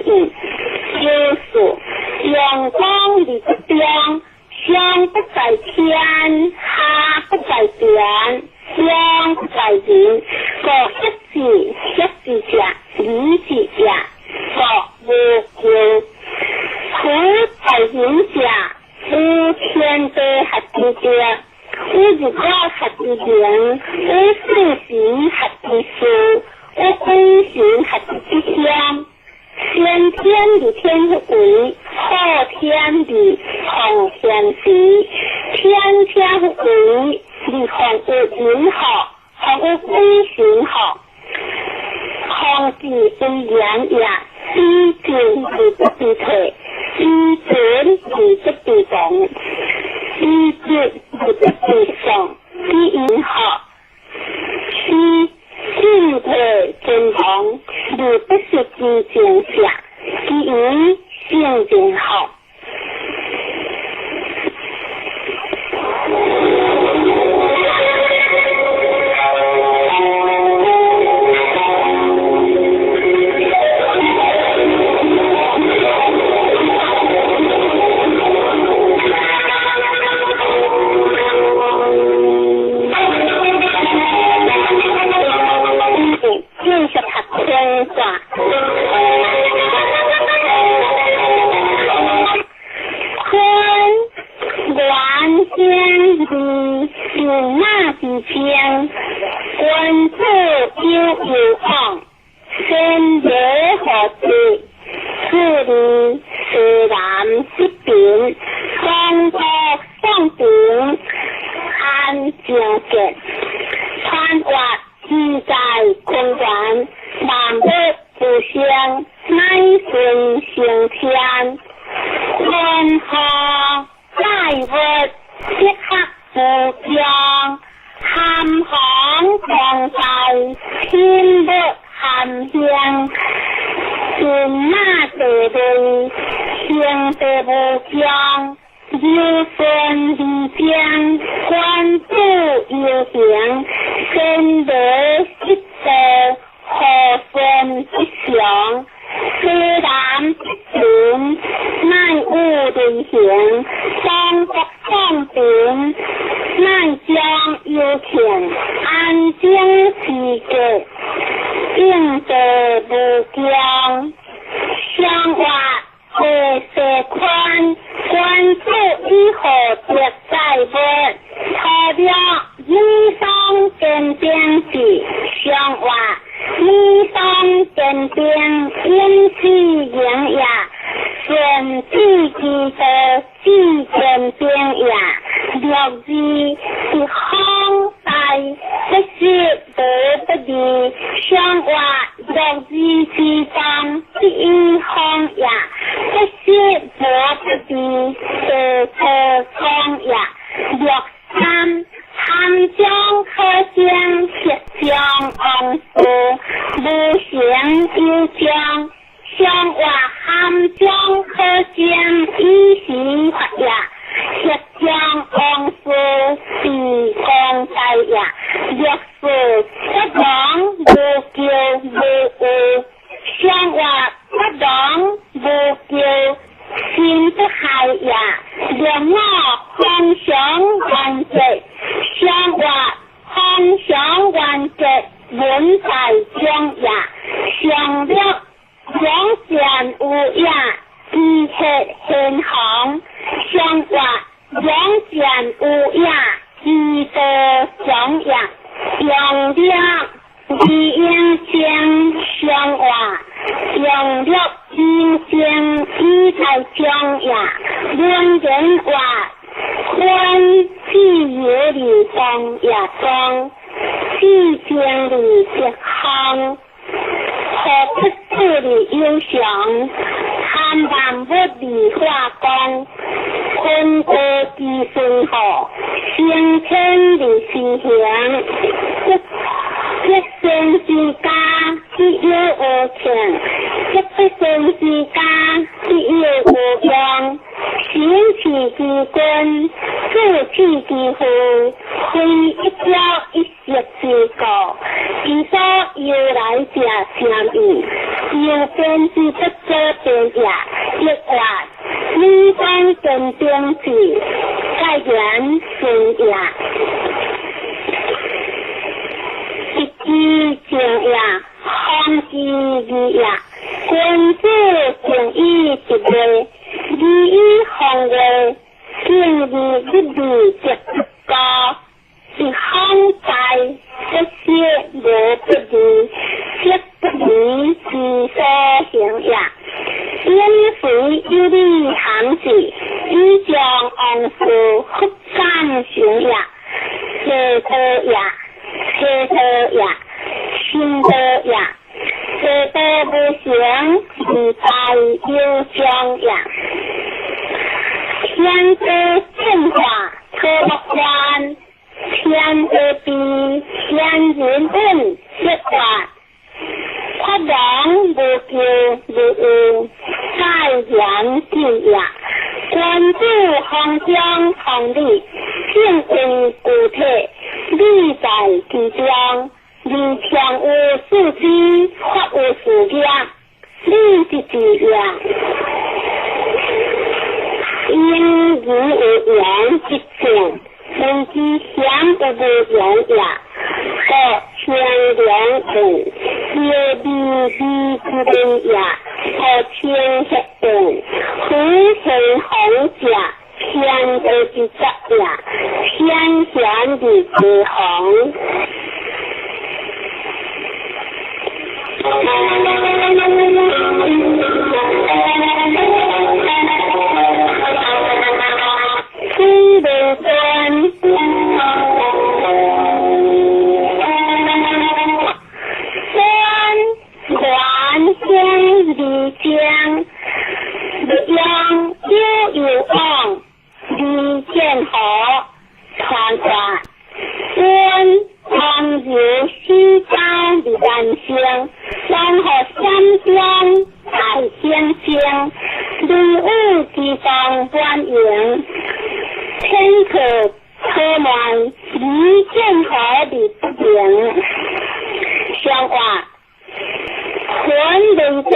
应，就是阳光里的光，上不在天，下不在地，上不在人，个一字下，理字下，个无叫，苦在人下，无天地合地者。无日光合地人，无四时合地数，无归行合地香。先天的天为，后天的后天时，天天为，你看有人好，看有归行好，空地为言也，一定是不必退，一准是不必动。一直不得地上，第一好，七进退正常，而不是之间下，第一性正好。一石之高，其所要来者相异。右边是不左边呀，一滑，你方跟边是再远顺呀，一支正呀，方之二呀，君子正义一位，二一行为，正义一位直高。是康在这些无不离，切不离是所行也。因随一理行事，以将昂事复散行也。切多也，切多也，心多也。切多不行，是在有将也。天之变化，可不观。天的比天人本一法，他人无救无有，在人之也。关注方向同理，性为具体，理在其中，理强有事机，法有事业，理是自样。因语有言一正。甚至想不不人呀，可天良人，也比之人呀，可天黑人，虎成红甲，天的之责呀，天选的之红。西北端，环天理江，力量有望，理见河，传华，温唐有西江的万乡，山河山江海相相，礼物之方欢迎。天可车满离剑河的不行，相话魂人真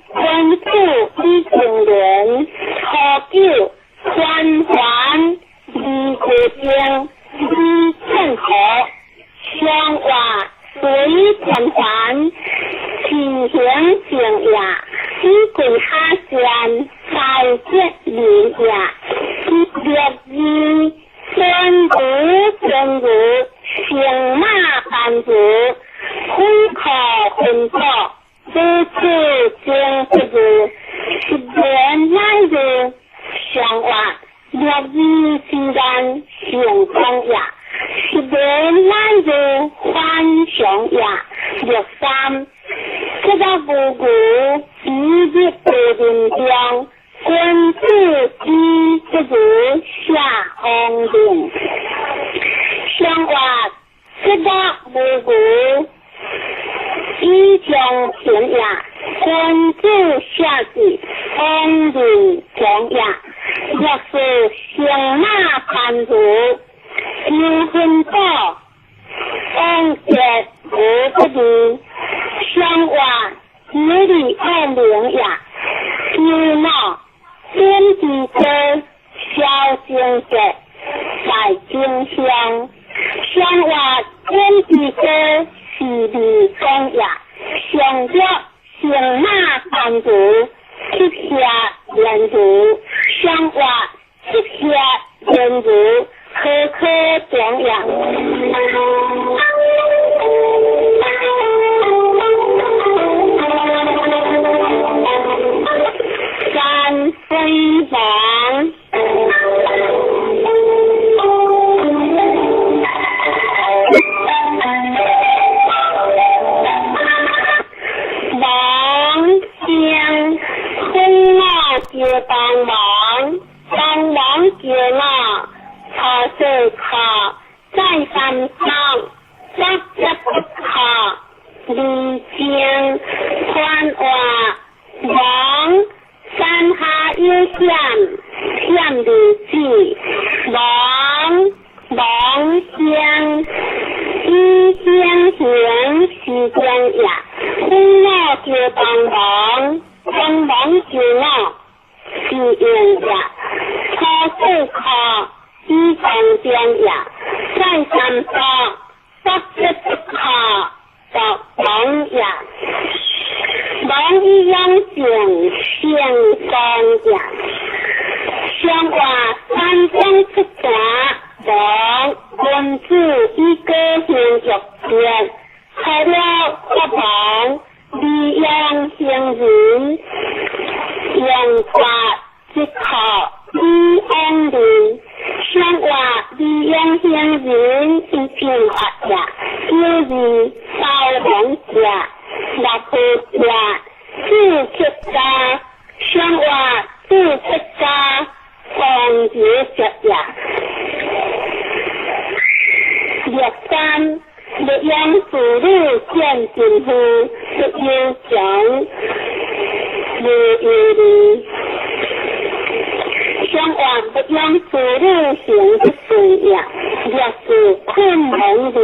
关注一种人，何救欢还离国江离剑河，相话随天还体行行呀，一鬼哈山在这里呀。列字天如天如，行马班主，空口混作，如此经不如，是人来如相话，列字自然行中呀，是人来如欢雄呀，六三，这个姑姑一日不人中。君子之不如下红林，相话这个无辜，一将平呀，君子下至红林中呀，若是行马攀如，有分道，风雪无不离，相话一里二零呀，有闹。天地间小经济在经乡，相话天地间是理公呀，相约行马班主，七下人主，相话七下人主，科科讲呀。山飞王，王将空那就当王，当王就那，他是他在山上，这不他离江宽话王。山下有险，险的字，王乡，一乡行是江呀，空那叫帮忙，帮忙就我是用呀，初四考一方边呀，再三考不不考就忙呀，忙一样情相当呀，像话三江出家忙关注一个现局面，开了不忙利用行人用法即考利安人，像话利用行人是平滑呀，就是包容呀，那不呀自出家，像话自出家放解着呀。3. 力量妇女见政府不要讲如意相关不让妇女行不顺呀，也是困难的，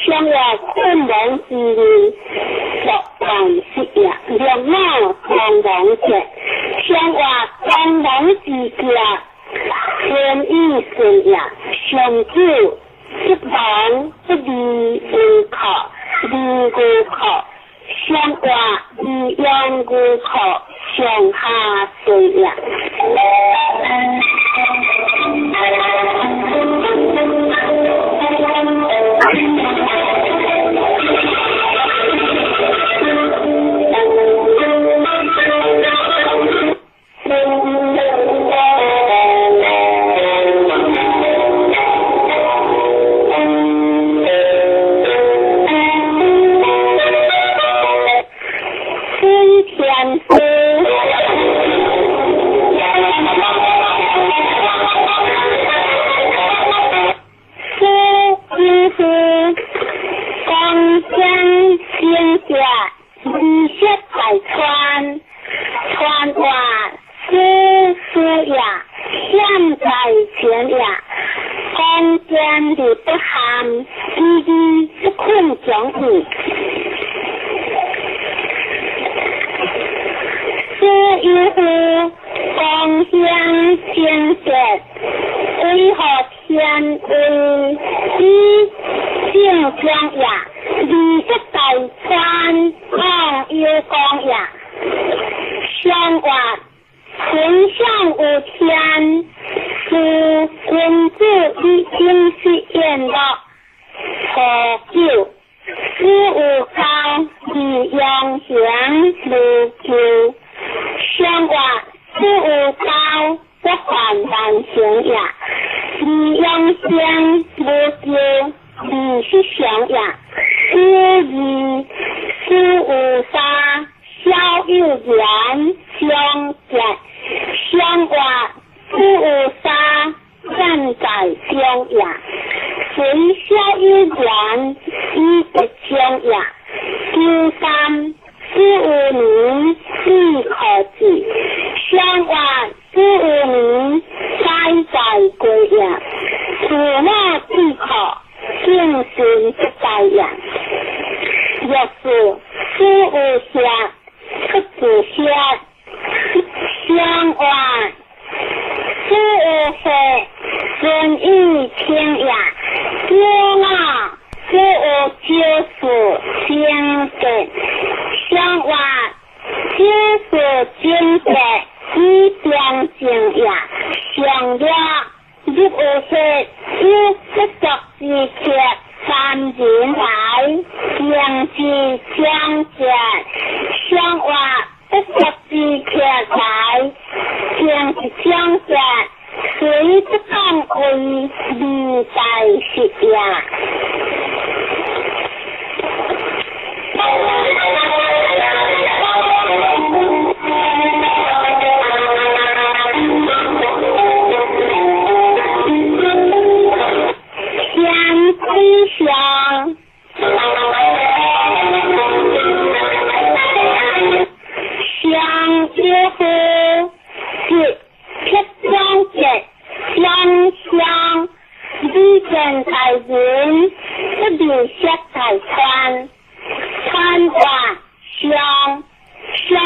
相关困难之力作办事呀，两岸帮忙者，相关帮忙之家天意顺呀，相救一旁不离不考，离过考，相挂离央过考，向下水呀。不流血太宽，宽挂香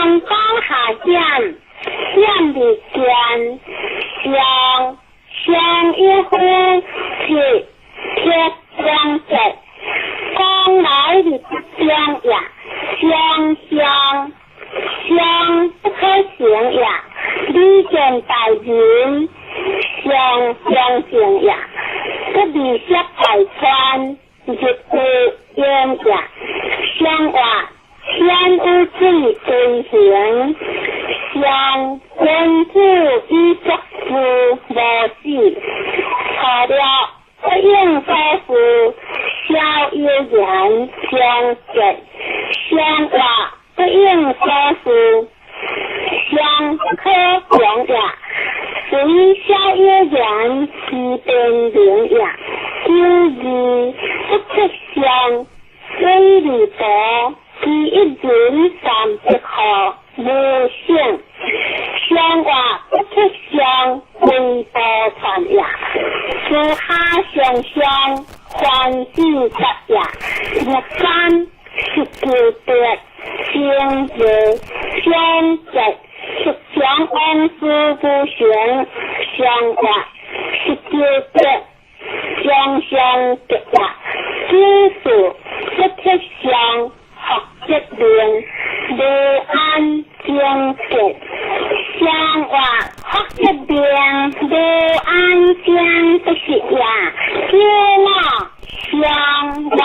阳光下见，见日见，相一呼是贴相直，光来日不相也，相不可行也，理见大人，相行也，不离色大川，日故应也，相话天无之对行，相君子以作父无事，错了不应所负，孝有言相直，相话不应所负，相不可讲也，虽孝有言其变灵也，今日不出相，虽离多，其一人三不可，无性。相话不出相，为多传也，私下相相，欢喜集也，日三是旧别，相热相直，是相安师不旋，相话是旧别，相直也，知数不出相，学一练，无安相直，相话学一练，无安相不是也，知我相关。